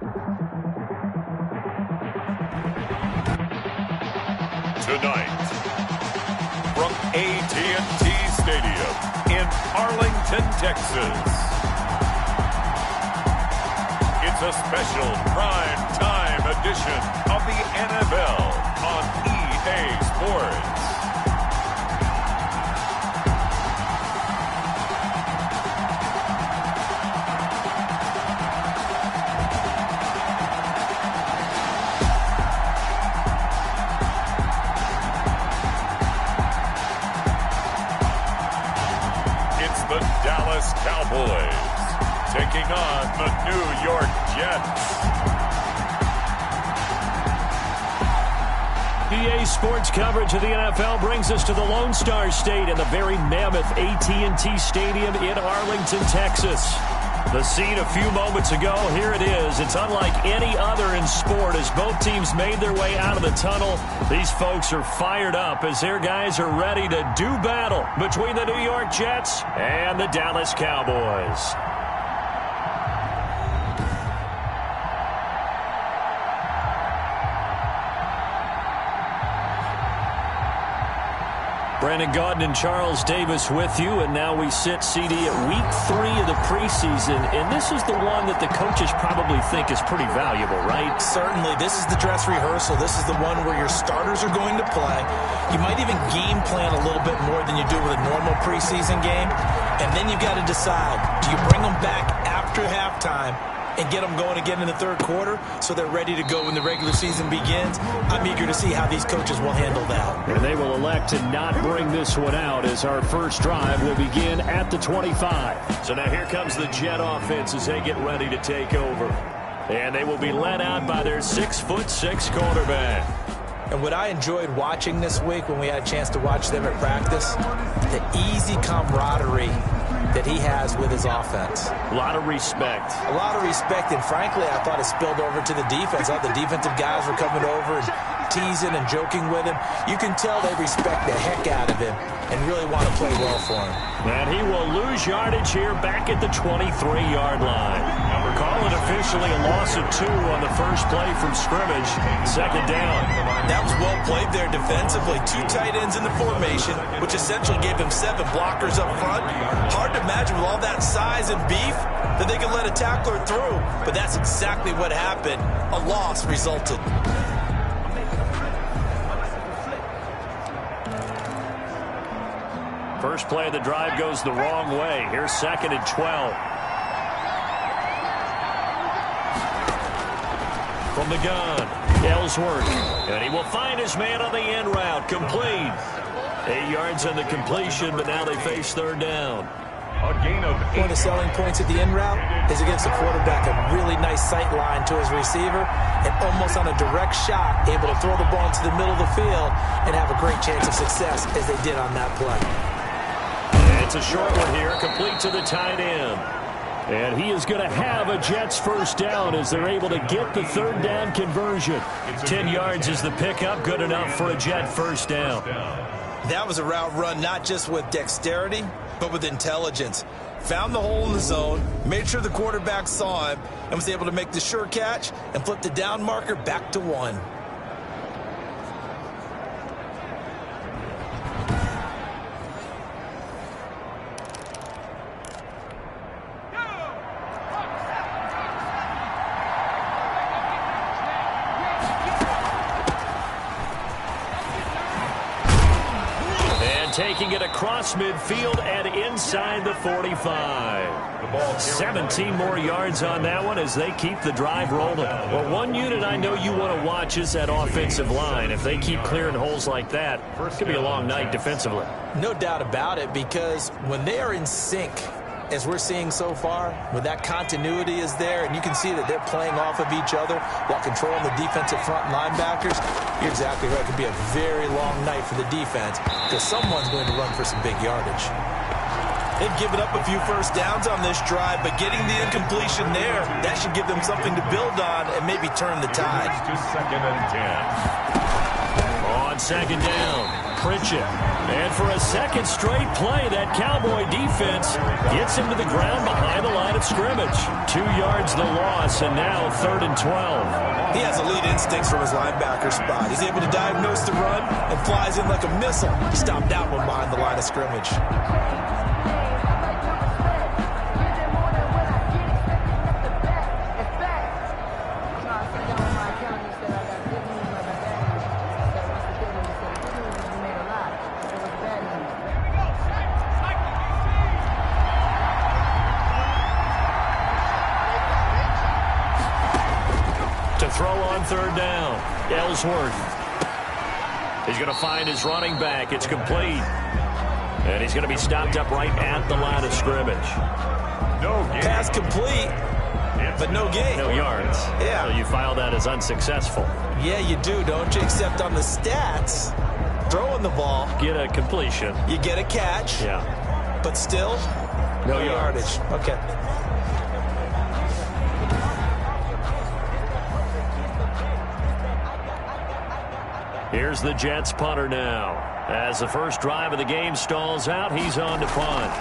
Tonight, from AT&T Stadium in Arlington, Texas, it's a special prime-time edition of the NFL on EA Sports. The Dallas Cowboys taking on the New York Jets. EA Sports coverage of the NFL brings us to the Lone Star State and the very mammoth AT&T Stadium in Arlington, Texas. The scene a few moments ago, here it is. It's unlike any other in sport as both teams made their way out of the tunnel. These folks are fired up as their guys are ready to do battle between the New York Jets and the Dallas Cowboys. Brandon Gaudin and Charles Davis with you, and now we sit, CD, at week 3 of the preseason, and this is the one that the coaches probably think is pretty valuable, right? Certainly. This is the dress rehearsal. This is the one where your starters are going to play. You might even game plan a little bit more than you do with a normal preseason game, and then you've got to decide, do you bring them back after halftime and get them going again in the third quarter so they're ready to go when the regular season begins? I'm eager to see how these coaches will handle that. And they will elect to not bring this one out as our first drive will begin at the 25. So now here comes the Jet offense as they get ready to take over. And they will be led out by their 6'6" quarterback. And what I enjoyed watching this week when we had a chance to watch them at practice, the easy camaraderie that he has with his offense. A lot of respect. A lot of respect, and frankly, I thought it spilled over to the defense. All the defensive guys were coming over and teasing and joking with him. You can tell they respect the heck out of him and really want to play well for him. And he will lose yardage here back at the 23-yard line. We're calling officially a loss of 2 on the first play from scrimmage. Second down. That was well played there defensively. 2 tight ends in the formation, which essentially gave them 7 blockers up front. Hard to imagine with all that size and beef that they could let a tackler through. But that's exactly what happened. A loss resulted. First play of the drive goes the wrong way. Here's 2nd and 12. From the gun, Ellsworth. And he will find his man on the end route. Complete. 8 yards on the completion, but now they face third down. A gain of 8. One of the selling points of the end route is against a quarterback, a really nice sight line to his receiver, and almost on a direct shot, able to throw the ball into the middle of the field and have a great chance of success as they did on that play. And it's a short one here, complete to the tight end. And he is going to have a Jets first down as they're able to get the third down conversion. 10 yards is the pickup, good enough for a Jet first down. That was a route run not just with dexterity, but with intelligence. Found the hole in the zone, made sure the quarterback saw him, and was able to make the sure catch and flip the down marker back to 1. Taking it across midfield and inside the 45. 17 more yards on that one as they keep the drive rolling. Well, one unit I know you want to watch is that offensive line. If they keep clearing holes like that, it could be a long night defensively. No doubt about it, because when they are in sync, as we're seeing so far, when that continuity is there and you can see that they're playing off of each other while controlling the defensive front linebackers, you're exactly right. It could be a very long night for the defense because someone's going to run for some big yardage. They've given up a few first downs on this drive, but getting the incompletion there, that should give them something to build on and maybe turn the tide. To 2nd and 10. On on second down. Pritchett. And for a second straight play, that Cowboy defense gets him to the ground behind the line of scrimmage. 2 yards the loss, and now 3rd and 12. He has elite instincts from his linebacker spot. He's able to diagnose the run and flies in like a missile to stop that one behind the line of scrimmage. Throw on 3rd down. Ellsworth. He's going to find his running back. It's complete. And he's going to be stopped up right at the line of scrimmage. No gain. Pass complete, but no gain. No yards. Yeah. So you file that as unsuccessful. Yeah, you do, don't you? Except on the stats, throwing the ball. Get a completion. You get a catch. Yeah. But still, no yardage. Okay. Here's the Jets punter now. As the first drive of the game stalls out, he's on to punt.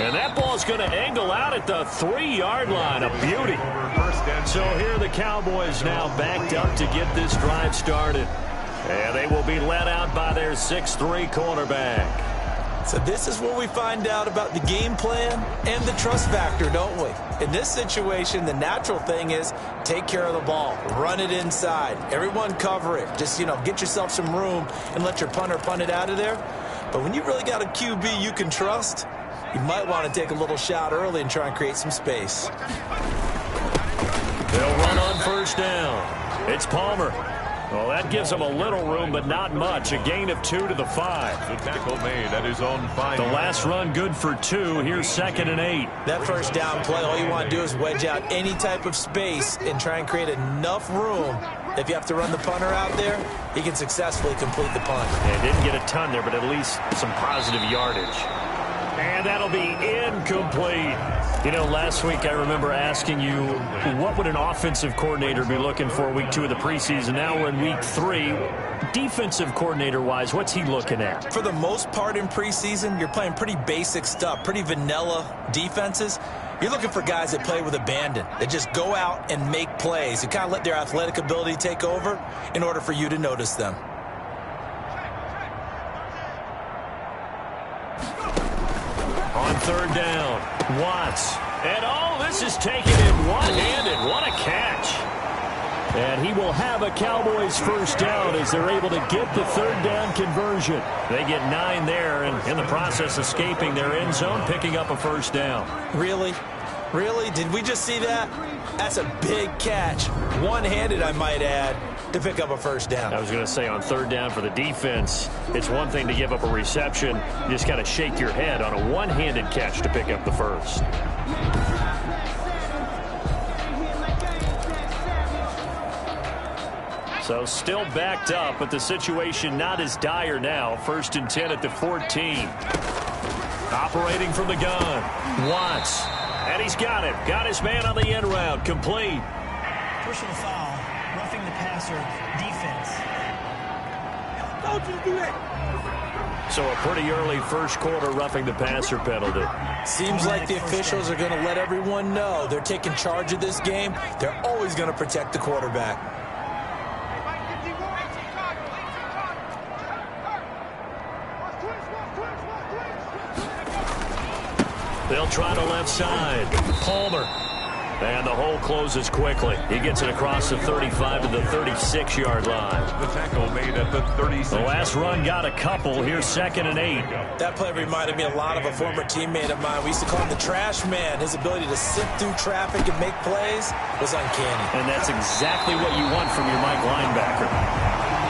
And that ball's going to angle out at the 3-yard line. A beauty. So here are the Cowboys now backed up to get this drive started. And they will be led out by their 6'3" quarterback. So this is where we find out about the game plan and the trust factor, don't we? In this situation, the natural thing is take care of the ball. Run it inside. Everyone cover it. Just, get yourself some room and let your punter punt it out of there. But when you really got a QB you can trust, you might want to take a little shot early and try and create some space. They'll run on 1st down. It's Palmer. Well, that gives them a little room, but not much. A gain of 2 to the 5. The tackle made at his own 5. The last run good for 2. Here's 2nd and 8. That 1st down play, all you want to do is wedge out any type of space and try and create enough room. If you have to run the punter out there, he can successfully complete the punt. Yeah, didn't get a ton there, but at least some positive yardage. And that'll be incomplete. Last week I remember asking you, what would an offensive coordinator be looking for week 2 of the preseason? Now we're in week 3. Defensive coordinator-wise, what's he looking at? For the most part in preseason, you're playing pretty basic stuff, pretty vanilla defenses. You're looking for guys that play with abandon, that just go out and make plays and kind of let their athletic ability take over in order for you to notice them. On 3rd down, Watts. And this is taken in one-handed. What a catch. And he will have a Cowboys 1st down as they're able to get the 3rd down conversion. They get 9 there, and in the process escaping their end zone, picking up a 1st down. Really? Really? Did we just see that? That's a big catch. One-handed, I might add, to pick up a 1st down. I was going to say on 3rd down for the defense, it's one thing to give up a reception. You just got to shake your head on a one-handed catch to pick up the 1st. So still backed up, but the situation not as dire now. 1st and 10 at the 14. Operating from the gun. Watts. And he's got it. Got his man on the end route. Complete. Personal foul. Roughing the passer. Defense. Don't you do that. So a pretty early 1st quarter roughing the passer penalty. Seems like the officials are going to let everyone know they're taking charge of this game. They're always going to protect the quarterback. They'll try the left side. Palmer. And the hole closes quickly. He gets it across the 35 to the 36-yard line. The tackle made at the 36. The last run got a couple. Here's 2nd and 8. That play reminded me a lot of a former teammate of mine. We used to call him the trash man. His ability to sift through traffic and make plays was uncanny. And that's exactly what you want from your Mike linebacker.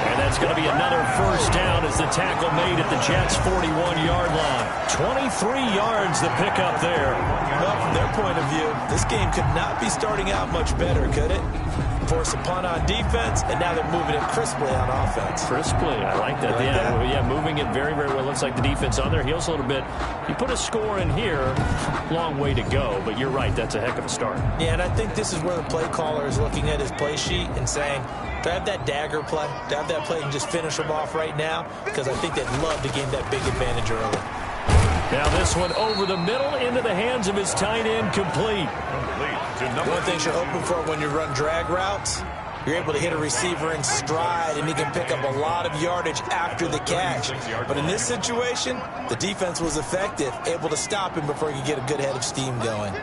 And that's going to be another first down as the tackle made at the Jets' 41-yard line. 23 yards the pickup there. Well, from their point of view, this game could not be starting out much better, could it? Force a punt on defense, and now they're moving it crisply on offense. Crisply, I like that. Yeah, moving it very, very well. Looks like the defense on their heels a little bit. You put a score in here, long way to go, but you're right, that's a heck of a start. Yeah, and I think this is where the play caller is looking at his play sheet and saying, do I have that dagger play? Do I have that play and just finish them off right now? Because I think they'd love to gain that big advantage early. Now this one over the middle into the hands of his tight end, complete. One thing you're hoping for when you run drag routes, you're able to hit a receiver in stride, and he can pick up a lot of yardage after the catch. But in this situation, the defense was effective, able to stop him before he could get a good head of steam going.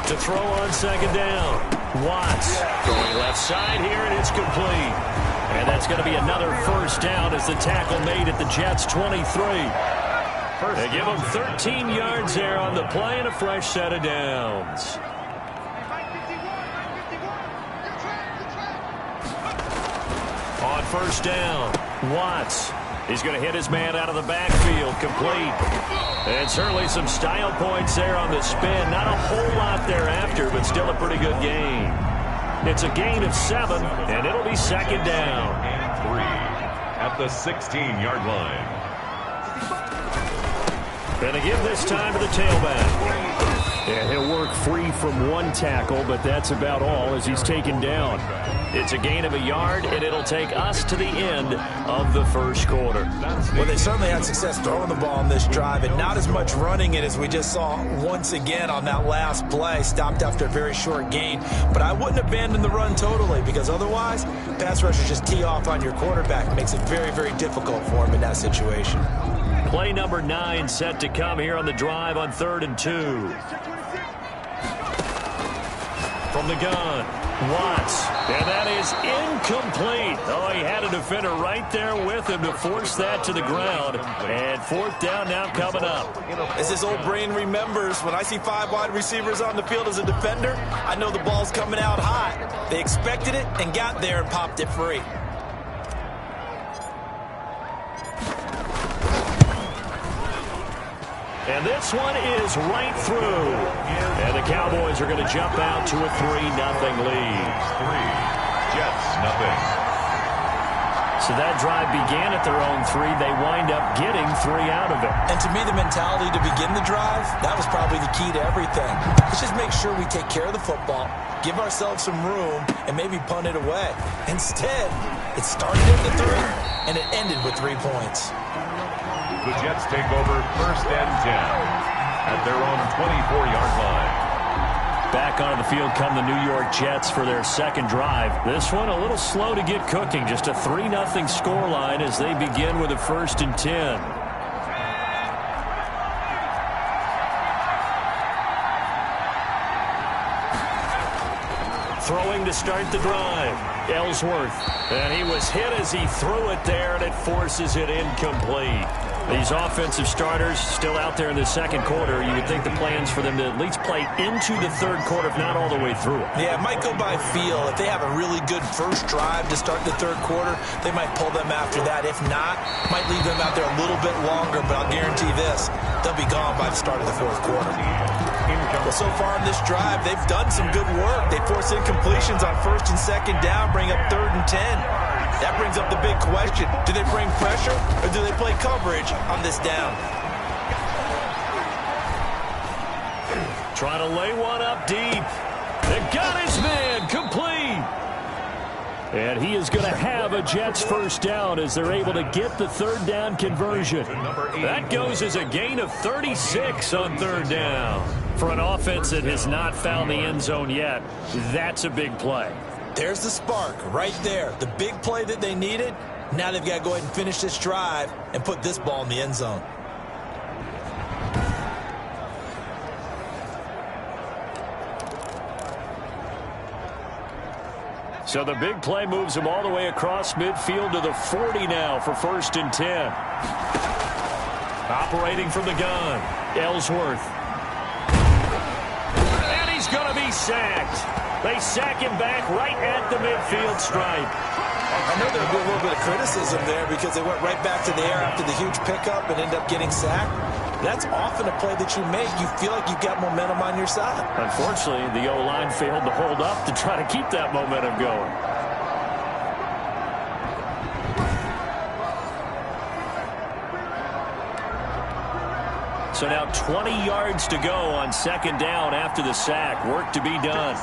To throw on second down. Watts going left side here, and it's complete. And that's going to be another first down as the tackle made at the Jets' 23. They give them 13 yards there on the play and a fresh set of downs. On first down, Watts. He's going to hit his man out of the backfield, complete. And certainly some style points there on the spin. Not a whole lot thereafter, but still a pretty good game. It's a gain of 7, and it'll be second down. And 3 at the 16-yard line. And again this time to the tailback. And he'll work free from one tackle, but that's about all as he's taken down. It's a gain of a yard, and it'll take us to the end of the first quarter. Well, they certainly had success throwing the ball on this drive, and not as much running it as we just saw once again on that last play. Stopped after a very short gain. But I wouldn't abandon the run totally, because otherwise, pass rushers just tee off on your quarterback. It makes it very, very difficult for him in that situation. Play number 9 set to come here on the drive on 3rd and 2. From the gun, Watts, and that is incomplete. Oh, he had a defender right there with him to force that to the ground. And 4th down now coming up. As this old brain remembers, when I see 5 wide receivers on the field as a defender, I know the ball's coming out hot. They expected it and got there and popped it free. And this one is right through. And the Cowboys are going to jump out to a 3-0 lead. 3, Jets, nothing. So that drive began at their own 3. They wind up getting 3 out of it. And to me, the mentality to begin the drive, that was probably the key to everything. Let's just make sure we take care of the football, give ourselves some room, and maybe punt it away. Instead, it started at the 3, and it ended with 3 points. The Jets take over 1st and 10 at their own 24-yard line. Back onto the field come the New York Jets for their second drive. This one a little slow to get cooking. Just a 3-0 scoreline as they begin with a 1st and 10. Throwing to start the drive, Ellsworth. And he was hit as he threw it there, and it forces it incomplete. These offensive starters still out there in the second quarter. You would think the plans for them to at least play into the third quarter, if not all the way through it. Yeah, it might go by feel. If they have a really good first drive to start the third quarter, they might pull them after that. If not, might leave them out there a little bit longer, but I'll guarantee this, they'll be gone by the start of the fourth quarter. Well, so far in this drive, they've done some good work. They force incompletions on 1st and 2nd down, bring up 3rd and 10. That brings up the big question. Do they bring pressure or do they play coverage on this down? Trying to lay one up deep. They got his man complete. And he is going to have a Jets first down as they're able to get the 3rd down conversion. That goes as a gain of 36 on 3rd down. For an offense that has not found the end zone yet, that's a big play. There's the spark right there. The big play that they needed. Now they've got to go ahead and finish this drive and put this ball in the end zone. So the big play moves him all the way across midfield to the 40 now for 1st and 10. Operating from the gun, Ellsworth. And he's going to be sacked. They sack him back right at the midfield stripe. I know there'll be a little bit of criticism there because they went right back to the air after the huge pickup and ended up getting sacked. That's often a play that you make. You feel like you've got momentum on your side. Unfortunately, the O-line failed to hold up to try to keep that momentum going. So now 20 yards to go on second down after the sack. Work to be done.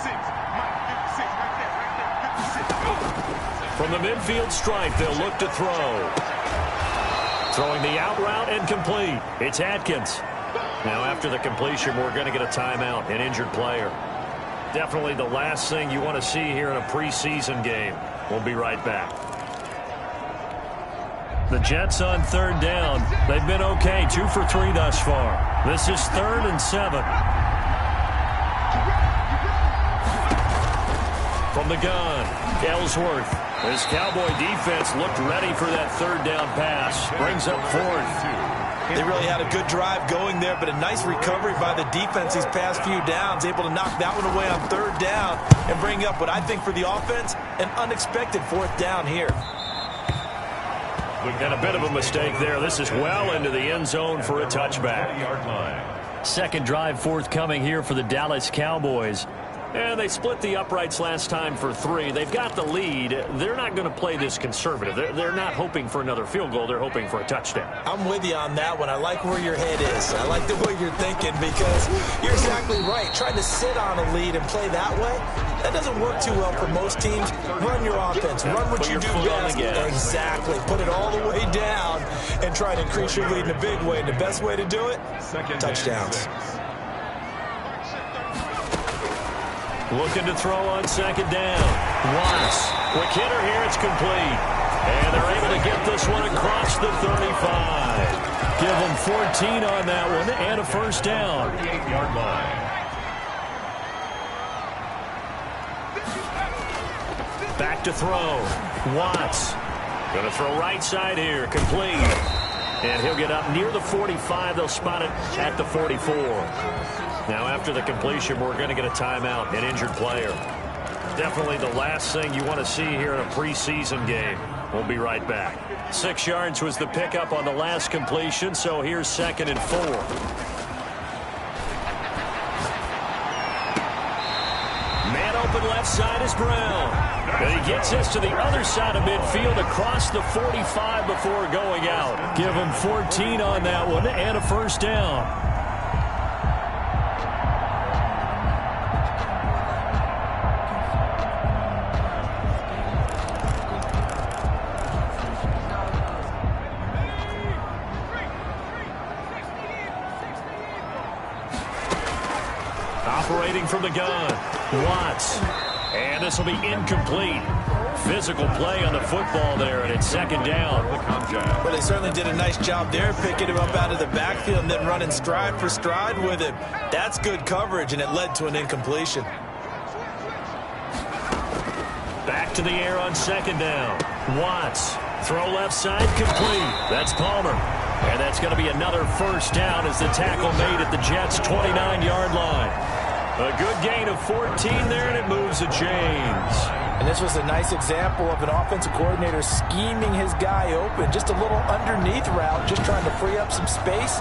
From the midfield stripe, they'll look to throw. Throwing the out route and complete. It's Atkins. Now after the completion, we're going to get a timeout, an injured player. Definitely the last thing you want to see here in a preseason game. We'll be right back. The Jets on third down. They've been okay, 2 for 3 thus far. This is 3rd and 7. From the gun, Ellsworth. This Cowboy defense looked ready for that third down pass. Brings up 4th. They really had a good drive going there, but a nice recovery by the defense these past few downs, able to knock that one away on third down and bring up what I think for the offense, an unexpected 4th down here. And a bit of a mistake there. This is well into the end zone for a touchback. Second drive forthcoming here for the Dallas Cowboys. And they split the uprights last time for 3. They've got the lead. They're not going to play this conservative. They're not hoping for another field goal. They're hoping for a touchdown. I'm with you on that one. I like where your head is. I like the way you're thinking because you're exactly right. Trying to sit on a lead and play that way, that doesn't work too well for most teams. Run your offense. Run what you do best. Exactly. Put it all the way down and try to increase your lead in a big way. And the best way to do it, touchdowns. Looking to throw on second down. Watts. Quick hitter here. It's complete. And they're able to get this one across the 35. Give them 14 on that one and a first down. 38-yard line. Back to throw. Watts. Going to throw right side here. Complete. And he'll get up near the 45. They'll spot it at the 44. Now after the completion, we're going to get a timeout, an injured player. Definitely the last thing you want to see here in a preseason game. We'll be right back. 6 yards was the pickup on the last completion, so here's 2nd and 4. Man open left side is Brown. And he gets this to the other side of midfield across the 45 before going out. Give him 14 on that one and a first down. Operating from the gun, Watts. And this will be incomplete. Physical play on the football there, and it's 2nd down. Well, they certainly did a nice job there, picking him up out of the backfield and then running stride for stride with him. That's good coverage, and it led to an incompletion. Back to the air on 2nd down. Watts. Throw left side, complete. That's Palmer. And that's going to be another first down as the tackle made at the Jets' 29-yard line. A good gain of 14 there, and it moves the chains. And this was a nice example of an offensive coordinator scheming his guy open. Just a little underneath route, just trying to free up some space,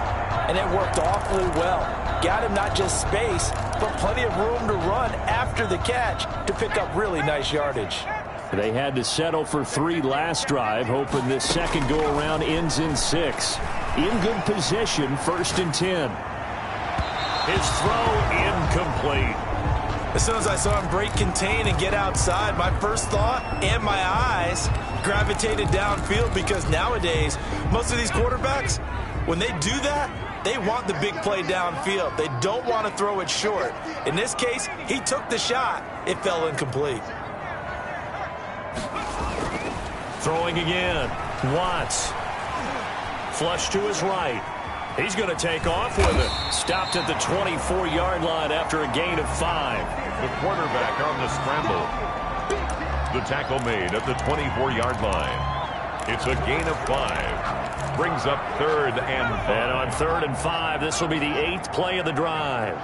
and it worked awfully well. Got him not just space, but plenty of room to run after the catch to pick up really nice yardage. They had to settle for 3 last drive, hoping this second go-around ends in 6. In good position, 1st and 10. His throw incomplete. As soon as I saw him break contain and get outside, my first thought and my eyes gravitated downfield because nowadays, most of these quarterbacks, when they do that, they want the big play downfield. They don't want to throw it short. In this case, he took the shot. It fell incomplete. Throwing again. Watts. Flush to his right. He's going to take off with it. Stopped at the 24-yard line after a gain of 5. The quarterback on the scramble. The tackle made at the 24-yard line. It's a gain of 5. Brings up 3rd and 5. And on 3rd and 5, this will be the 8th play of the drive.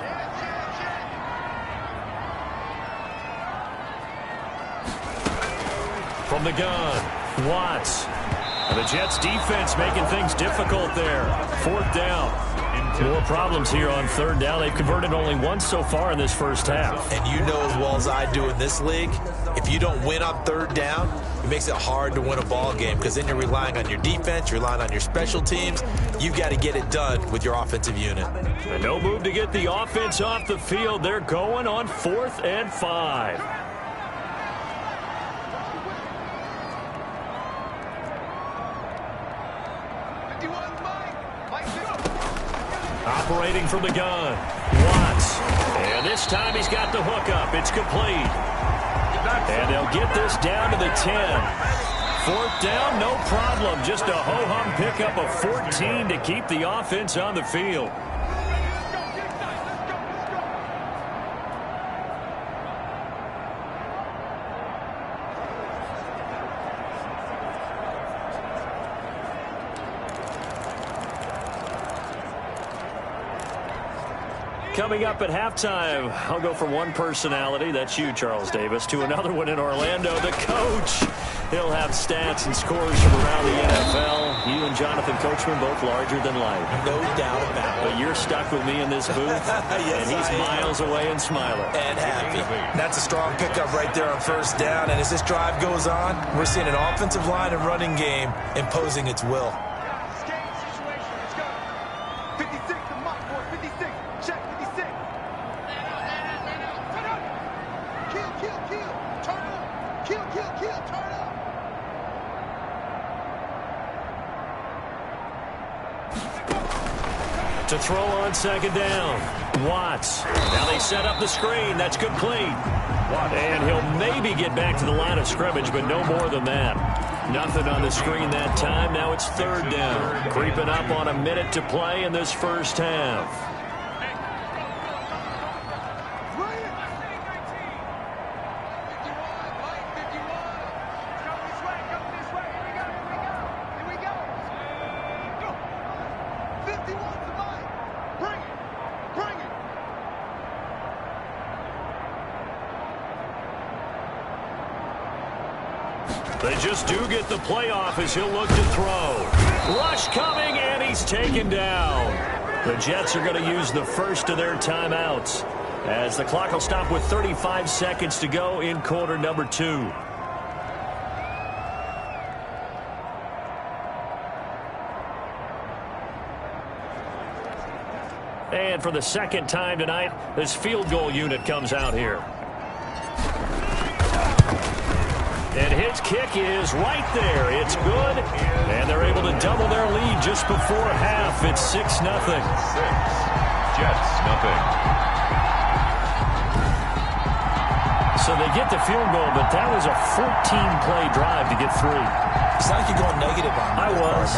From the gun, Watts. And the Jets defense making things difficult there. 4th down. More problems here on 3rd down. They've converted only once so far in this first half. And you know as well as I do in this league, if you don't win on 3rd down, it makes it hard to win a ball game because then you're relying on your defense, you're relying on your special teams. You've got to get it done with your offensive unit. And no move to get the offense off the field. They're going on 4th and 5. Operating from the gun, Watts. And this time he's got the hook up. It's complete. And they'll get this down to the 10. 4th down, no problem. Just a ho-hum pickup of 14 to keep the offense on the field. Coming up at halftime, I'll go from one personality, that's you, Charles Davis, to another one in Orlando, the coach. He'll have stats and scores from around the NFL. You and Jonathan Coachman both larger than life. No doubt about it. But you're stuck with me in this booth, yes, and he's miles away and smiling. And happy. That's a strong pickup right there on 1st down. And as this drive goes on, we're seeing an offensive line and running game imposing its will. To throw on 2nd down, Watts. Now they set up the screen. That's complete. And he'll maybe get back to the line of scrimmage, but no more than that. Nothing on the screen that time. Now it's 3rd down. Creeping up on a minute to play in this first half. They just do get the playoff as he'll look to throw. Rush coming, and he's taken down. The Jets are going to use the first of their timeouts as the clock will stop with 35 seconds to go in quarter number 2. And for the second time tonight, this field goal unit comes out here. And his kick is right there. It's good. And they're able to double their lead just before half. It's 6-0. Jets, nothing. So they get the field goal, but that was a 14-play drive to get 3. It sounds like you're going negative on me. I was.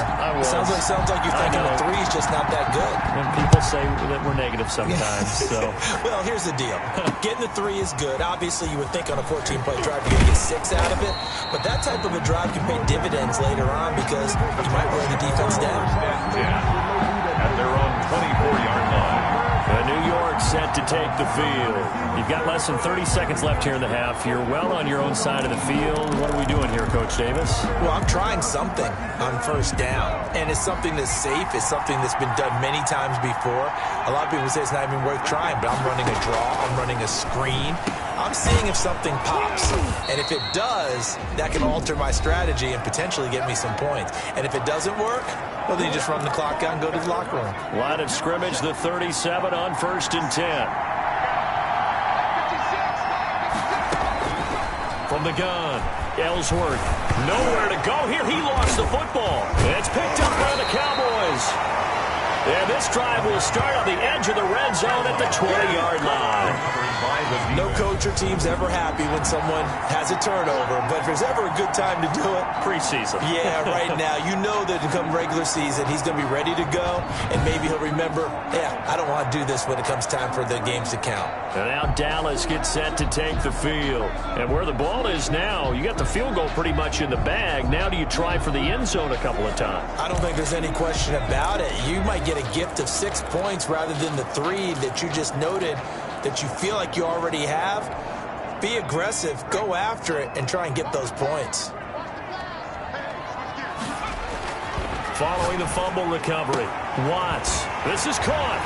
Sounds like you're thinking the 3 is just not that good. And people say that we're negative sometimes. So. Well, here's the deal. Getting the 3 is good. Obviously, you would think on a 14-play drive you're going to get 6 out of it. But that type of a drive can pay dividends later on because you might wear the defense down. At their own 24-yard line. New York set to take the field. You've got less than 30 seconds left here in the half. You're well on your own side of the field. What are we doing here, Coach Davis? Well, I'm trying something on 1st down, and it's something that's safe. It's something that's been done many times before. A lot of people say it's not even worth trying, but I'm running a draw. I'm running a screen. I'm seeing if something pops, and if it does, that can alter my strategy and potentially get me some points. And if it doesn't work, well, then you just run the clock out and go to the locker room. Line of scrimmage, the 37 on 1st and 10. From the gun, Ellsworth, nowhere to go here. He lost the football. It's picked up by the Cowboys. And this drive will start on the edge of the red zone at the 20-yard line. No coach or team's ever happy when someone has a turnover, but if there's ever a good time to do it, preseason. Yeah, right now. You know that come regular season, he's going to be ready to go, and maybe he'll remember, yeah, I don't want to do this when it comes time for the games to count. And now Dallas gets set to take the field. And where the ball is now, you got the field goal pretty much in the bag. Now do you try for the end zone a couple of times? I don't think there's any question about it. You might get a gift of 6 points rather than the 3 that you just noted that you feel like you already have. Be aggressive, go after it, and try and get those points. following the fumble recovery. Watts. This is caught.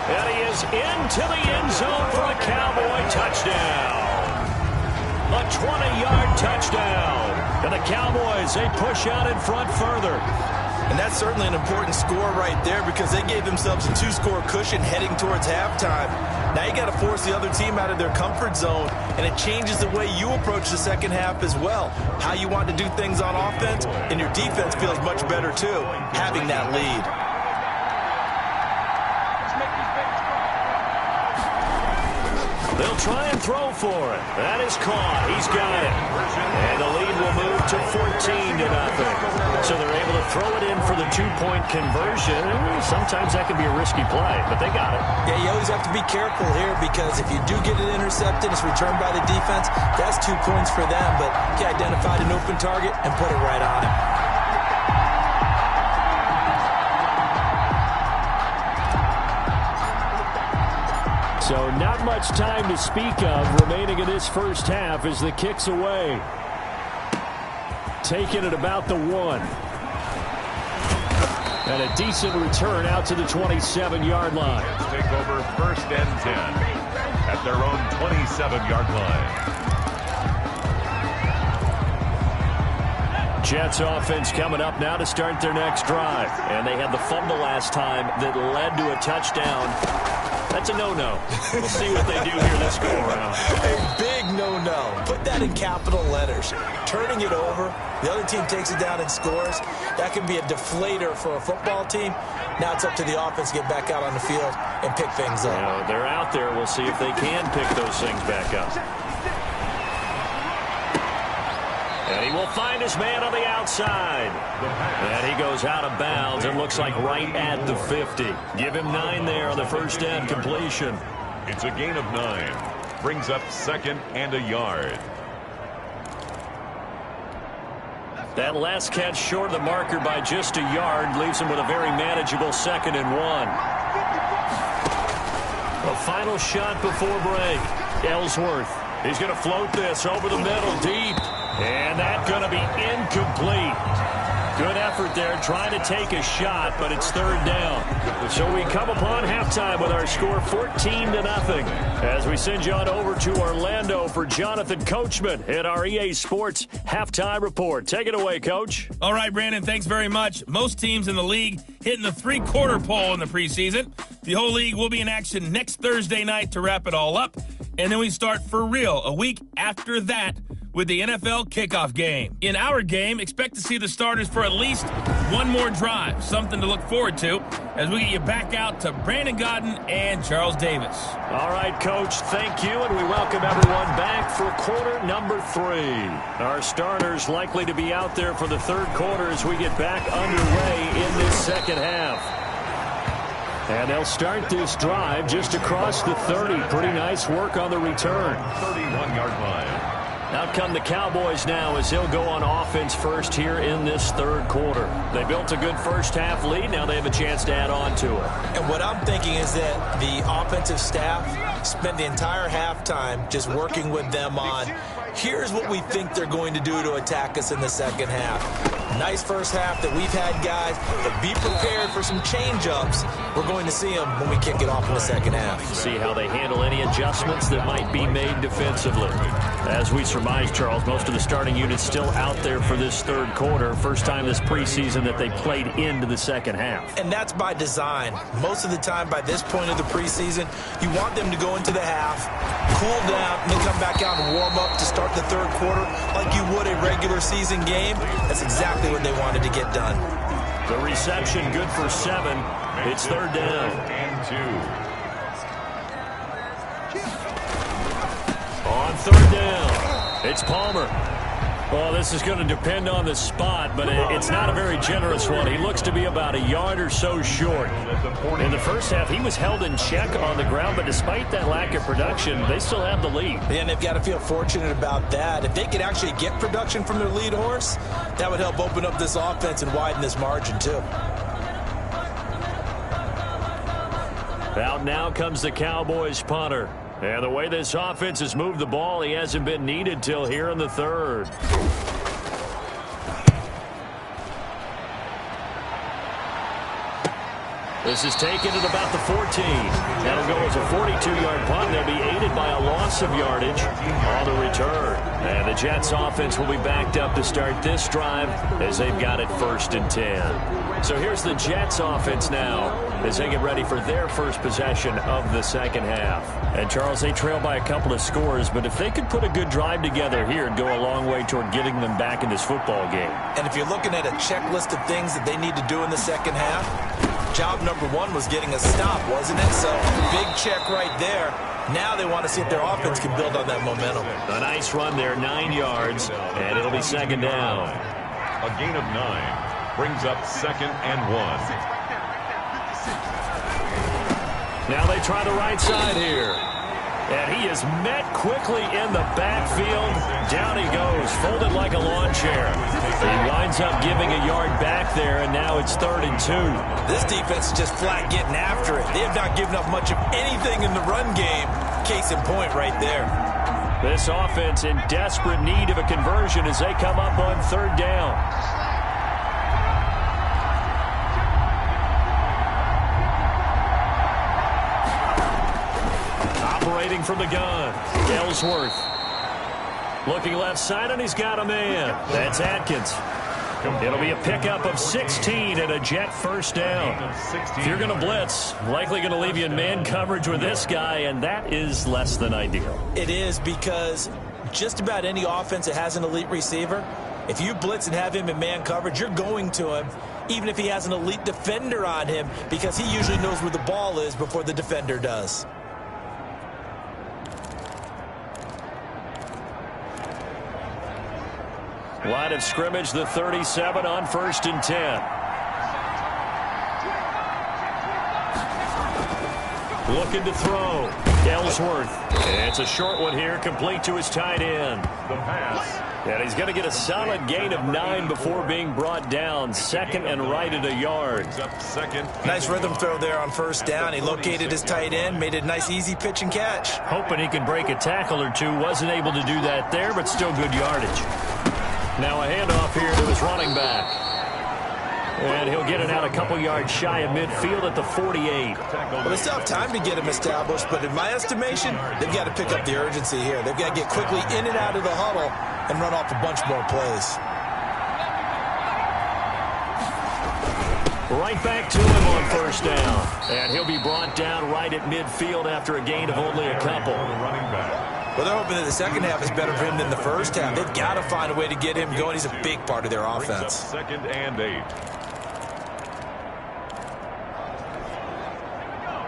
And he is into the end zone for a Cowboy touchdown. A 20-yard touchdown. And the Cowboys, they push out in front further. And that's certainly an important score right there because they gave themselves a 2-score cushion heading towards halftime. Now you got to force the other team out of their comfort zone, and it changes the way you approach the second half as well. How you want to do things on offense, and your defense feels much better too, having that lead. They'll try and throw for it. That is caught. He's got it. And the lead will move to 14-0. So they're able to throw it in for the 2-point conversion. Sometimes that can be a risky play, but they got it. Yeah, you always have to be careful here because if you do get it intercepted, it's returned by the defense, that's 2 points for them. But he identified an open target and put it right on him. So not much time to speak of remaining in this first half as the kick's away. Taking it about the 1. And a decent return out to the 27-yard line. Take over 1st and 10 at their own 27-yard line. Jets offense coming up now to start their next drive. And they had the fumble last time that led to a touchdown. That's a no-no. We'll see what they do here this go-around. A big no-no. Put that in capital letters. Turning it over, the other team takes it down and scores. That can be a deflator for a football team. Now it's up to the offense to get back out on the field and pick things up. You know, they're out there. We'll see if they can pick those things back up. And he will find his man on the outside. And he goes out of bounds and looks like right at the 50. Give him 9 there on the first down completion. It's a gain of 9. Brings up 2nd and a yard. That last catch short of the marker by just a yard leaves him with a very manageable 2nd and 1. A final shot before break. Ellsworth. He's going to float this over the middle deep. And that's going to be incomplete. Good effort there trying to take a shot, but it's 3rd down. So we come upon halftime with our score 14-0 as we send you on over to Orlando for Jonathan Coachman at our EA Sports Halftime Report. Take it away, Coach. All right, Brandon, thanks very much. Most teams in the league hitting the 3-quarter pole in the preseason. The whole league will be in action next Thursday night to wrap it all up. And then we start for real a week after that with the NFL kickoff game. In our game, expect to see the starters for at least one more drive, something to look forward to as we get you back out to Brandon Godden and Charles Davis. All right, Coach, thank you, and we welcome everyone back for quarter number 3. Our starters likely to be out there for the 3rd quarter as we get back underway in this second half. And they'll start this drive just across the 30. Pretty nice work on the return. 31-yard line. Out come the Cowboys now as they'll go on offense first here in this 3rd quarter. They built a good first half lead. Now they have a chance to add on to it. And what I'm thinking is that the offensive staff spent the entire halftime just working with them on, here's what we think they're going to do to attack us in the second half. Nice first half that we've had, guys, but be prepared for some change-ups. We're going to see them when we kick it off in the second half. See how they handle any adjustments that might be made defensively. As we surmise, Charles, most of the starting units still out there for this 3rd quarter. First time this preseason that they played into the second half. And that's by design. Most of the time by this point of the preseason, you want them to go into the half, cool down, and then come back out and warm up to start the 3rd quarter like you would a regular season game. That's exactly what they wanted to get done. The reception good for 7. It's 3rd down. And 2. On 3rd down, it's Palmer. Well, this is going to depend on the spot, but it's not a very generous one. He looks to be about a yard or so short. In the first half, he was held in check on the ground, but despite that lack of production, they still have the lead. And they've got to feel fortunate about that. If they could actually get production from their lead horse, that would help open up this offense and widen this margin, too. Out now comes the Cowboys punter. And the way this offense has moved the ball, he hasn't been needed till here in the 3rd. This is taken at about the 14. That'll go as a 42-yard punt. They'll be aided by a loss of yardage on the return. And the Jets offense will be backed up to start this drive as they've got it 1st and 10. So here's the Jets offense now as they get ready for their first possession of the second half. And Charles, they trail by a couple of scores, but if they could put a good drive together here, it'd go a long way toward getting them back in this football game. And if you're looking at a checklist of things that they need to do in the second half, job number one was getting a stop, wasn't it? So big check right there. Now they want to see if their offense can build on that momentum. A nice run there, 9 yards, and it'll be second down. A gain of 9 brings up 2nd and 1. Now they try the right side here. And he is met quickly in the backfield. Down he goes, folded like a lawn chair. He winds up giving a yard back there, and now it's 3rd and 2. This defense is just flat getting after it. They have not given up much of anything in the run game. Case in point right there. This offense in desperate need of a conversion as they come up on 3rd down. Operating from the gun, Ellsworth. Looking left side, and he's got a man. That's Atkins. It'll be a pickup of 16 and a Jet 1st down. If you're going to blitz, likely going to leave you in man coverage with this guy, and that is less than ideal. It is, because just about any offense that has an elite receiver, if you blitz and have him in man coverage, you're going to him, even if he has an elite defender on him, because he usually knows where the ball is before the defender does. Line of scrimmage, the 37 on 1st and 10. Looking to throw. Ellsworth. It's a short one here, complete to his tight end. The pass. And he's going to get a solid gain of 9 before being brought down. 2nd and right at a yard. Nice rhythm throw there on 1st down. He located his tight end, made it a nice easy pitch and catch. Hoping he could break a tackle or two. Wasn't able to do that there, but still good yardage. Now a handoff here to his running back. And he'll get it out a couple yards shy of midfield at the 48. Well, they still have time to get him established, but in my estimation, they've got to pick up the urgency here. They've got to get quickly in and out of the huddle and run off a bunch more plays. Right back to him on 1st down. And he'll be brought down right at midfield after a gain of only a couple. Well, they're hoping that the second half is better for him than the first half. They've got to find a way to get him going. He's a big part of their offense. 2nd and 8.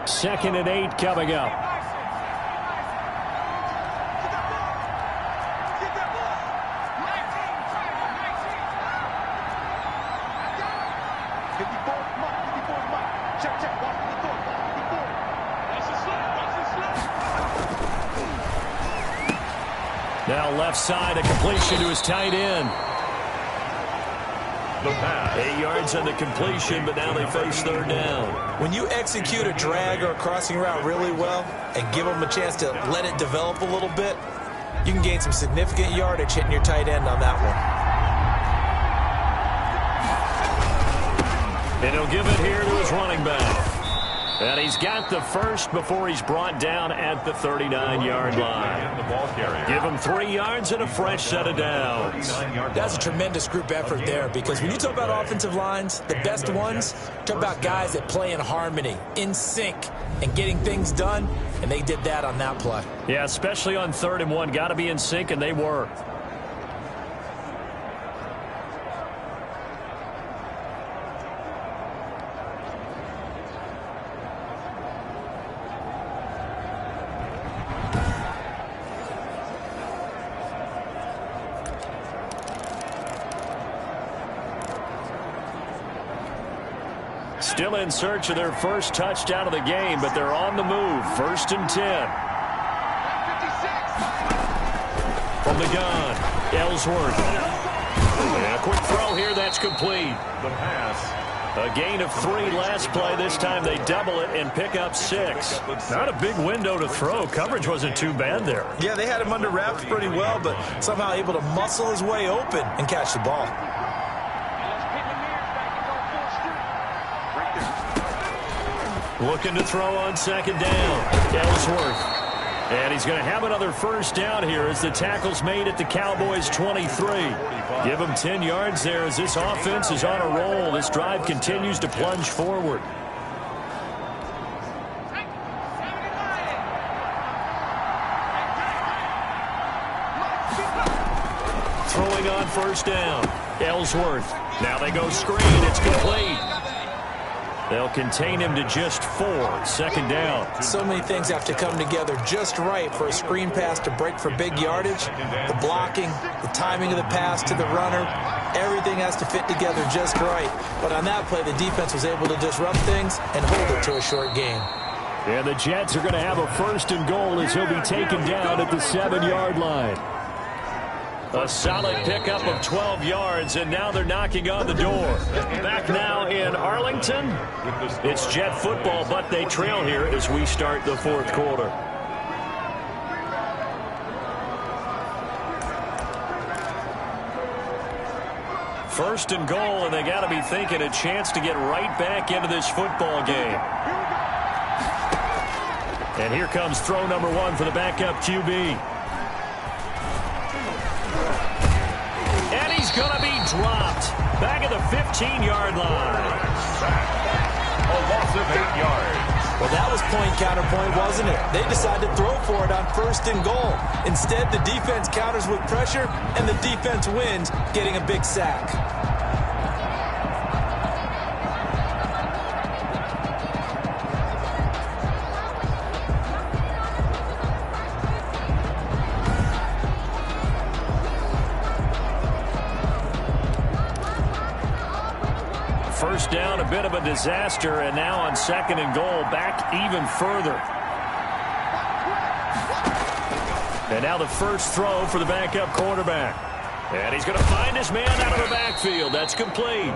2nd and 8 coming up. Now left side, a completion to his tight end. The pass. 8 yards on the completion, but now they face 3rd down. When you execute a drag or a crossing route really well and give them a chance to let it develop a little bit, you can gain some significant yardage hitting your tight end on that one. And he'll give it here to his running back. And he's got the first before he's brought down at the 39-yard line. Give him 3 yards and a fresh set of downs. That's a tremendous group effort there, because when you talk about offensive lines, the best ones, talk about guys that play in harmony, in sync, and getting things done, and they did that on that play. Yeah, especially on 3rd and 1. Got to be in sync, and they were. Still in search of their first touchdown of the game, but they're on the move. 1st and 10. From the gun, Ellsworth. And a quick throw here, that's complete. The pass. A gain of 3 last play. This time they double it and pick up 6. Not a big window to throw. Coverage wasn't too bad there. Yeah, they had him under wraps pretty well, but somehow able to muscle his way open and catch the ball. Looking to throw on second down. Ellsworth. And he's going to have another first down here as the tackle's made at the Cowboys 23. Give him 10 yards there as this offense is on a roll. This drive continues to plunge forward. Throwing on first down. Ellsworth. Now they go screen. It's complete. They'll contain him to just 4. Second down. So many things have to come together just right for a screen pass to break for big yardage. The blocking, the timing of the pass to the runner, everything has to fit together just right. But on that play, the defense was able to disrupt things and hold it to a short gain. And the Jets are going to have a first and goal as he'll be taken down at the 7-yard line. A solid pickup of 12 yards, and now they're knocking on the door. Back now in Arlington. It's Jet football, but they trail here as we start the fourth quarter. First and goal, and they got to be thinking a chance to get right back into this football game. And here comes throw number 1 for the backup QB. Going to be dropped back at the 15-yard line. A loss of 8 yards. Well, that was point counterpoint, wasn't it? They decided to throw for it on first and goal. Instead, the defense counters with pressure, and the defense wins, getting a big sack. First down, a bit of a disaster, and now on second and goal, back even further. And now the first throw for the backup quarterback. And he's going to find his man out of the backfield. That's complete.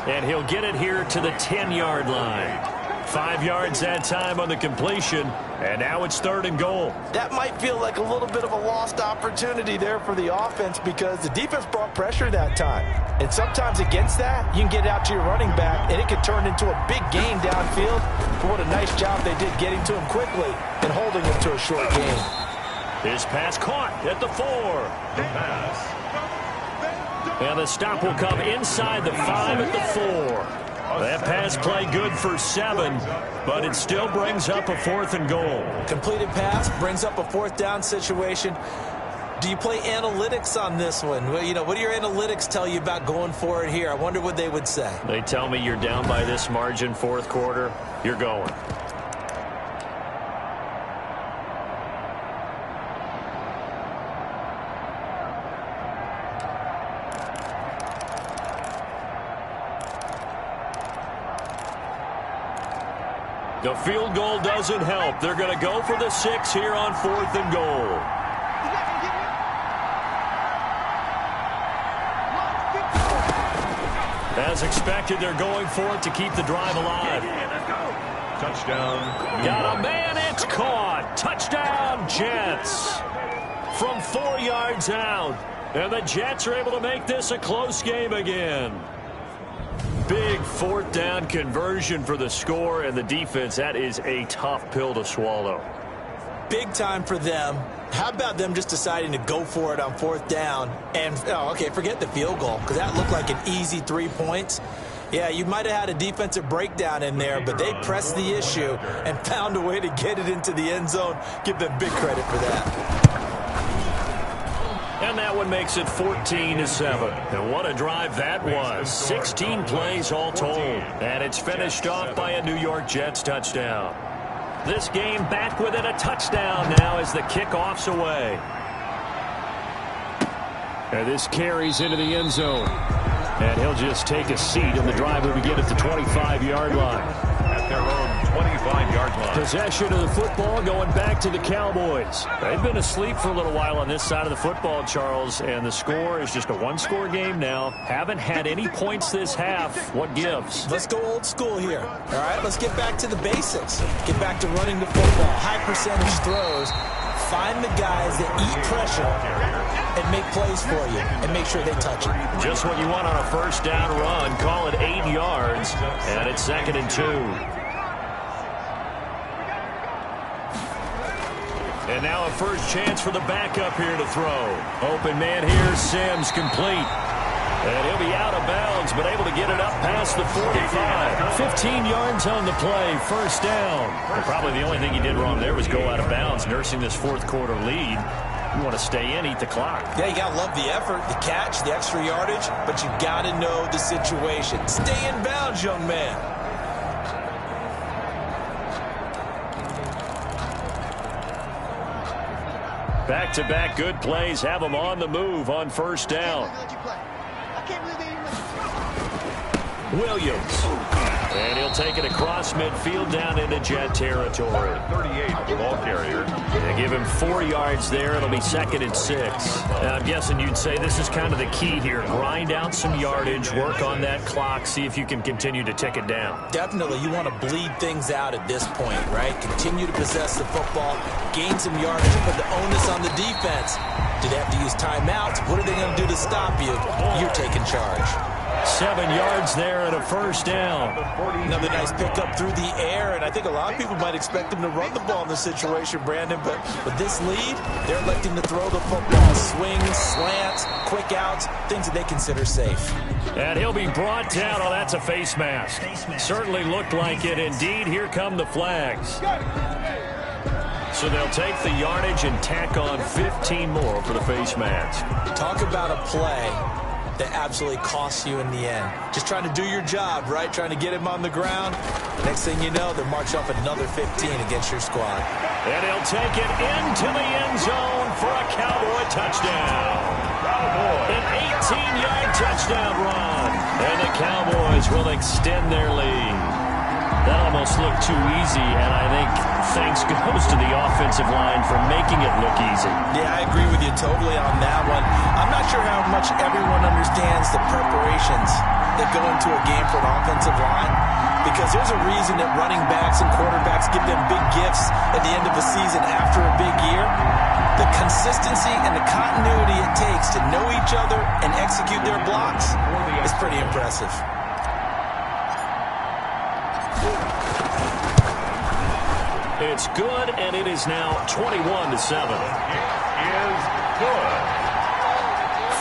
And he'll get it here to the 10-yard line. 5 yards that time on the completion, and now it's third and goal. That might feel like a little bit of a lost opportunity there for the offense because the defense brought pressure that time. And sometimes against that, you can get out to your running back, and it can turn into a big gain downfield. But what a nice job they did getting to him quickly and holding him to a short gain. His pass caught at the 4. The pass. And the stop will come inside the 5 at the 4. That pass play good for 7, but it still brings up a fourth and goal. Completed pass brings up a fourth down situation. Do you play analytics on this one? Well, you know, what do your analytics tell you about going for it here? I wonder what they would say. They tell me you're down by this margin fourth quarter, you're going. The field goal doesn't help. They're going to go for the 6 here on fourth and goal. As expected, they're going for it to keep the drive alive. Touchdown. Got a man, it's caught. Touchdown, Jets. From 4 yards out. And the Jets are able to make this a close game again. Big fourth down conversion for the score, and the defense, that is a tough pill to swallow. Big time for them. How about them just deciding to go for it on fourth down? And, forget the field goal, because that looked like an easy 3 points. Yeah, you might have had a defensive breakdown in there, but they pressed the issue and found a way to get it into the end zone. Give them big credit for that. And that one makes it 14-7. And what a drive that was. 16 plays all told. And it's finished off by a New York Jets touchdown. This game back within a touchdown now as the kickoff's away. And this carries into the end zone. And he'll just take a seat, and the drive will begin at the 25-yard line. At their own 25-yard line. Possession of the football going back to the Cowboys. They've been asleep for a little while on this side of the football, Charles, and the score is just a one-score game now. Haven't had any points this half. What gives? Let's go old school here. All right, let's get back to the basics. Get back to running the football. High percentage throws. Find the guys that eat pressure and make plays for you and make sure they touch it. Just what you want on a first down run. Call it 8 yards, and it's 2nd and 2. And now a first chance for the backup here to throw. Open man here, Sims complete. And he'll be out of bounds, but able to get it up past the 45. 15 yards on the play, first down. And probably the only thing he did wrong there was go out of bounds, nursing this fourth quarter lead. You want to stay in, eat the clock. Yeah, you got to love the effort, the catch, the extra yardage, but you got to know the situation. Stay in bounds, young man. Back-to-back good plays have them on the move on first down. Williams. And he'll take it across midfield down into Jet territory. 38, the ball carrier. They give him 4 yards there. It'll be 2nd and 6. Now, I'm guessing you'd say this is kind of the key here. Grind out some yardage, work on that clock, see if you can continue to tick it down. Definitely, you want to bleed things out at this point, right? Continue to possess the football, gain some yardage, put the onus on the defense. Do they have to use timeouts? What are they going to do to stop you? You're taking charge. 7 yards there and a first down. Another nice pickup through the air, and I think a lot of people might expect them to run the ball in this situation, Brandon, but with this lead, they're electing to throw the football. Swings, slants, quick outs, things that they consider safe. And he'll be brought down. Oh, that's a face mask. Certainly looked like it. Indeed, here come the flags. So they'll take the yardage and tack on 15 more for the face mask. Talk about a play that absolutely costs you in the end. Just trying to do your job, right? Trying to get him on the ground. Next thing you know, they're marching off another 15 against your squad. And he'll take it into the end zone for a Cowboy touchdown. An 18-yard touchdown run. And the Cowboys will extend their lead. That almost looked too easy, and I think thanks goes to the offensive line for making it look easy. Yeah, I agree with you totally on that one. I'm not sure how much everyone understands the preparations that go into a game for an offensive line, because there's a reason that running backs and quarterbacks give them big gifts at the end of the season after a big year. The consistency and the continuity it takes to know each other and execute their blocks is pretty impressive. It's good, and it is now 21-7. It is good.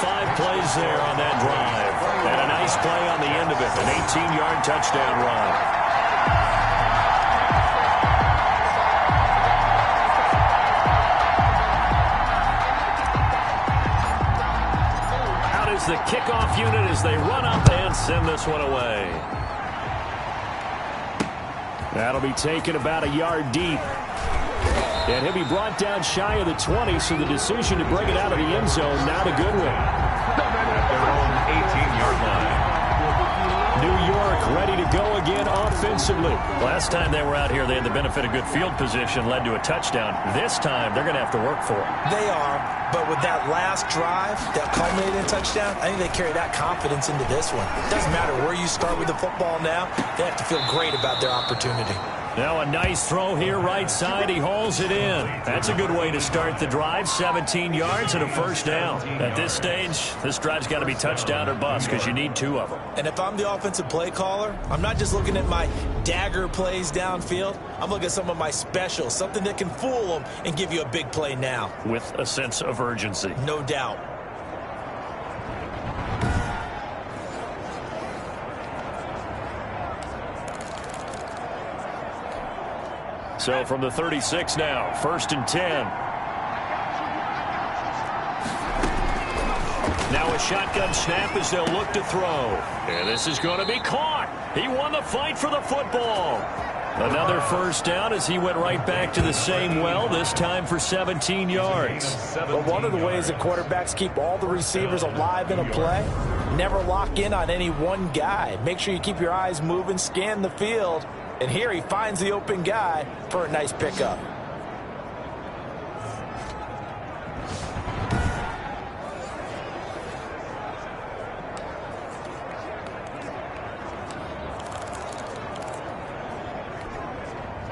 5 plays there on that drive. And a nice play on the end of it. An 18-yard touchdown run. Out is the kickoff unit as they run up and send this one away. That'll be taken about a yard deep. And he'll be brought down shy of the 20, so the decision to bring it out of the end zone, not a good one. At their own 18-yard line. New York ready to go again offensively. Last time they were out here, they had the benefit of good field position, led to a touchdown. This time, they're going to have to work for it. They are, but with that last drive that culminated in a touchdown, I think they carry that confidence into this one. It doesn't matter where you start with the football now. They have to feel great about their opportunity. Now a nice throw here, right side. He hauls it in. That's a good way to start the drive. 17 yards and a first down. At this stage, this drive's got to be touchdown or bust because you need 2 of them. And if I'm the offensive play caller, I'm not just looking at my dagger plays downfield. I'm looking at some of my specials, something that can fool them and give you a big play now. With a sense of urgency. No doubt. So from the 36 now, 1st and 10. Now a shotgun snap as they'll look to throw. And this is going to be caught. He won the fight for the football. Another first down as he went right back to the same well, this time for 17 yards. But one of the ways that quarterbacks keep all the receivers alive in a play, never lock in on any one guy. Make sure you keep your eyes moving, scan the field. And here he finds the open guy for a nice pickup.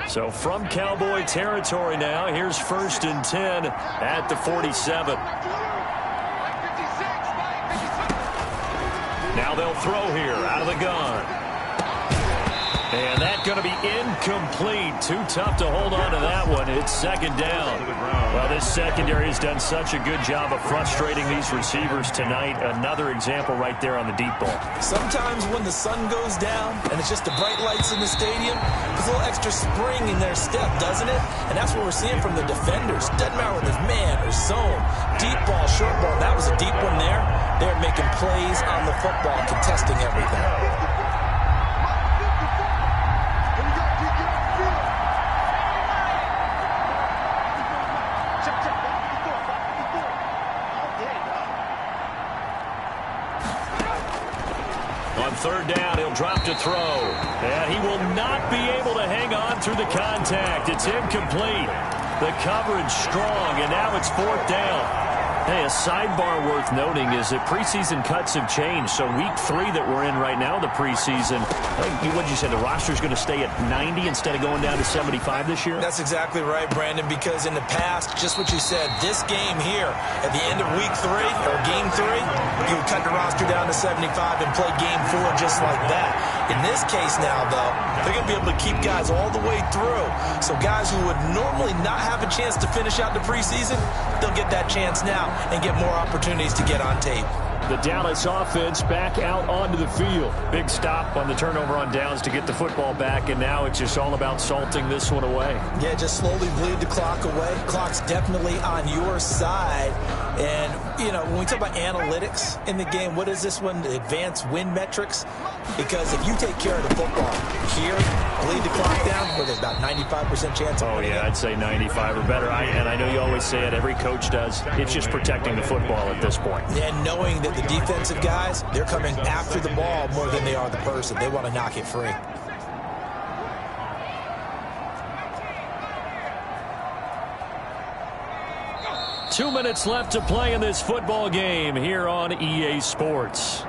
So from Cowboy territory now, here's 1st and 10 at the 47. Now they'll throw here out of the gun. And that's going to be incomplete. Too tough to hold on to that one. It's second down. Well, this secondary has done such a good job of frustrating these receivers tonight. Another example right there on the deep ball. Sometimes when the sun goes down and it's just the bright lights in the stadium, there's a little extra spring in their step, doesn't it? And that's what we're seeing from the defenders. Doesn't matter whether it's man or zone, deep ball, short ball. That was a deep one there. They're making plays on the football, contesting everything. On third down, he'll drop to throw. And he will not be able to hang on through the contact. It's incomplete. The coverage strong, and now it's fourth down. Hey, a sidebar worth noting is that preseason cuts have changed. So week 3 that we're in right now, the preseason, what did you say, the roster's going to stay at 90 instead of going down to 75 this year? That's exactly right, Brandon, because in the past, just what you said, this game here, at the end of week 3, or game 3, you would cut the roster down to 75 and play game 4 just like that. In this case now, though, they're going to be able to keep guys all the way through. So guys who would normally not have a chance to finish out the preseason, they'll get that chance now and get more opportunities to get on tape. The Dallas offense back out onto the field. Big stop on the turnover on downs to get the football back, and now it's just all about salting this one away. Yeah, just slowly bleed the clock away. Clock's definitely on your side. And, you know, when we talk about analytics in the game, what is this one? The advanced win metrics? Because if you take care of the football here, bleed the clock down, where there's about 95% chance of winning. Oh, yeah, I'd say 95 or better. And I know you always say it, every coach does. It's just protecting the football at this point. And knowing that the defensive guys, they're coming after the ball more than they are the person. They want to knock it free. Two minutes left to play in this football game here on EA Sports.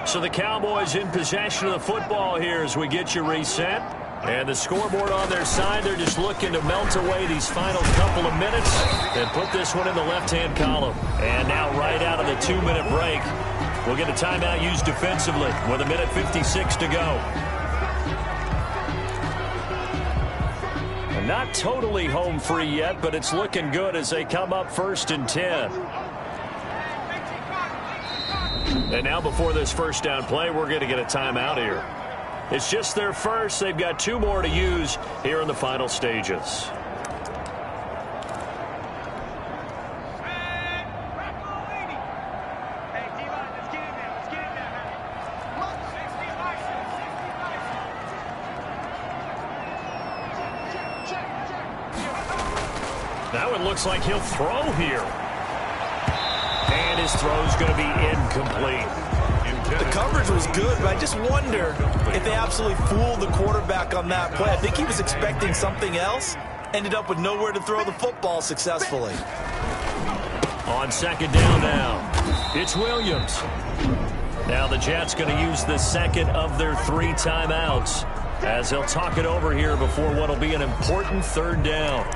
So the Cowboys in possession of the football here as we get you reset. And the scoreboard on their side, they're just looking to melt away these final couple of minutes and put this one in the left-hand column. And now right out of the 2-minute break, we'll get a timeout used defensively with 1:56 to go. And not totally home free yet, but it's looking good as they come up 1st and 10. And now before this first down play, we're going to get a timeout here. It's just their first. They've got 2 more to use here in the final stages. Now it looks like he'll throw here. And his throw's going to be incomplete. The coverage was good, but I just wonder if they absolutely fooled the quarterback on that play. I think he was expecting something else. Ended up with nowhere to throw the football successfully. On second down now, it's Williams. Now the Jets going to use the second of their 3 timeouts as they'll talk it over here before what will be an important third down.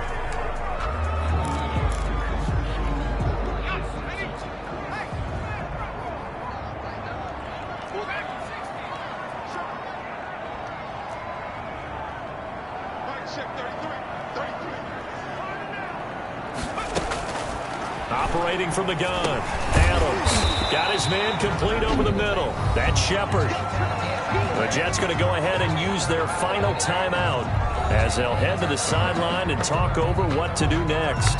Operating from the gun, Adams got his man complete over the middle. That's Shepard. The Jets going to go ahead and use their final timeout as they'll head to the sideline and talk over what to do next.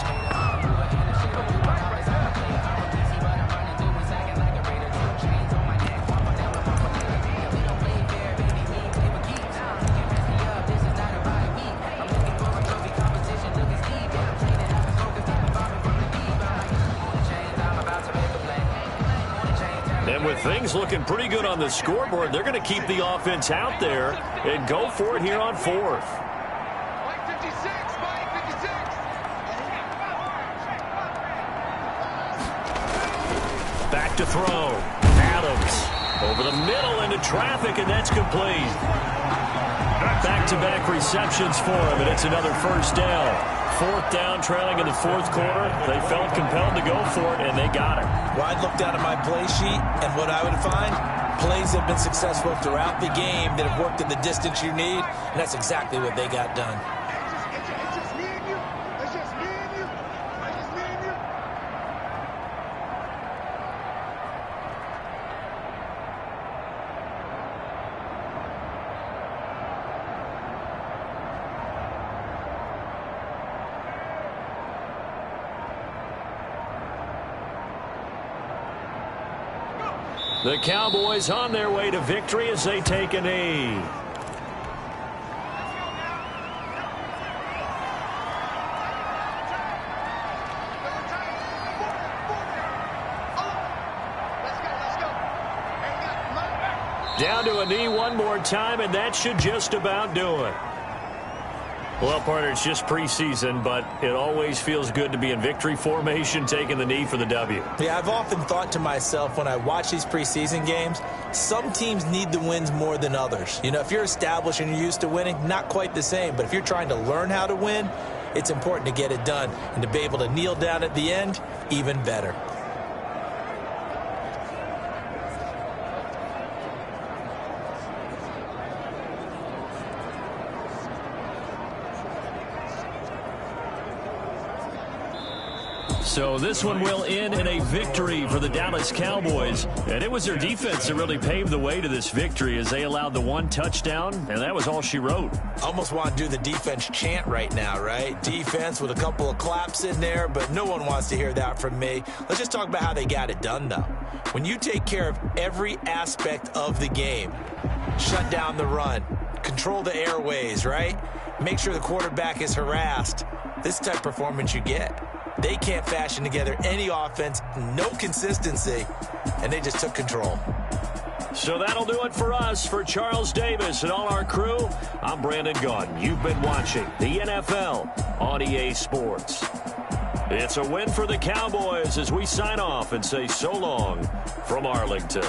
Things looking pretty good on the scoreboard. They're going to keep the offense out there and go for it here on 4th. Back to throw. Adams over the middle into traffic, and that's complete. Back-to-back receptions for him, and it's another first down. Fourth down, trailing in the fourth quarter. They felt compelled to go for it, and they got it. Well, I'd look down at my play sheet, and what I would find, plays have been successful throughout the game that have worked in the distance you need, and that's exactly what they got done. The Cowboys on their way to victory as they take a knee. Down to a knee one more time, and that should just about do it. Well, partner, it's just preseason, but it always feels good to be in victory formation, taking the knee for the W. Yeah, I've often thought to myself when I watch these preseason games, some teams need the wins more than others. You know, if you're established and you're used to winning, not quite the same. But if you're trying to learn how to win, it's important to get it done. And to be able to kneel down at the end, even better. So this one will end in a victory for the Dallas Cowboys. And it was their defense that really paved the way to this victory as they allowed the one touchdown, and that was all she wrote. Almost want to do the defense chant right now, right? Defense with a couple of claps in there, but no one wants to hear that from me. Let's just talk about how they got it done, though. When you take care of every aspect of the game, shut down the run, control the airways, right? Make sure the quarterback is harassed. This type of performance you get. They can't fashion together any offense, no consistency, and they just took control. So that'll do it for us. For Charles Davis and all our crew, I'm Brandon Gaudin. You've been watching the NFL on EA Sports. It's a win for the Cowboys as we sign off and say so long from Arlington.